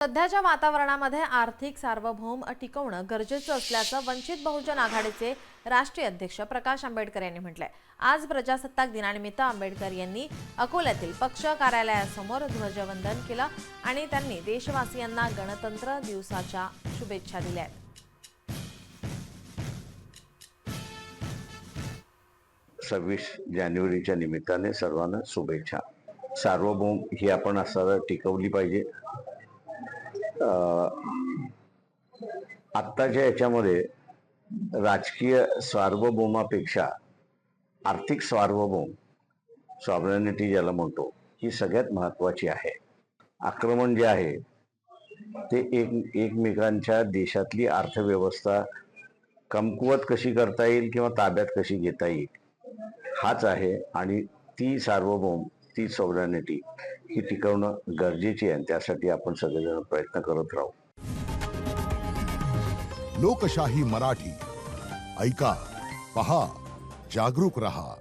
सध्याच्या वातावरणामध्ये आर्थिक सार्वभौम टिकवणं गरजेचं असल्याचं वंचित बहुजन आघाडीचे राष्ट्रीय अध्यक्ष प्रकाश आंबेडकर यांनी म्हटलंय। आज प्रजासत्ताक दिनानिमित्त आंबेडकर यांनी अकोल्यातील पक्ष कार्यालयासमोर ध्वजवंदन केलं आणि त्यांनी देशवासियांना गणतंत्र दिवसाच्या शुभेच्छा दिल्या। 26 जानेवारीच्या निमित्ताने सर्वांना शुभेच्छा। सार्वभौम ही आपण असं टिकवली पाहिजे। आत्ताच्या याच्यामध्ये राजकीय सार्वभौमापेक्षा आर्थिक सार्वभौम सॉव्हरेनिटी ज्याला म्हणतो ही सगळ्यात महत्त्वाची आहे। आक्रमण जे आहे ते एकमेकांच्या देशातली अर्थव्यवस्था कमकुवत कशी करता येईल किंवा ताब्यात कशी घेता येईल हाच आहे आणि ती सार्वभौम ती सॉव्हरेनिटी ही टिकवणं गरजेची आहे। त्यासाठी आपण सगळेजण प्रयत्न करत राहू। लोकशाही मराठी ऐका, पहा, जागरूक रहा।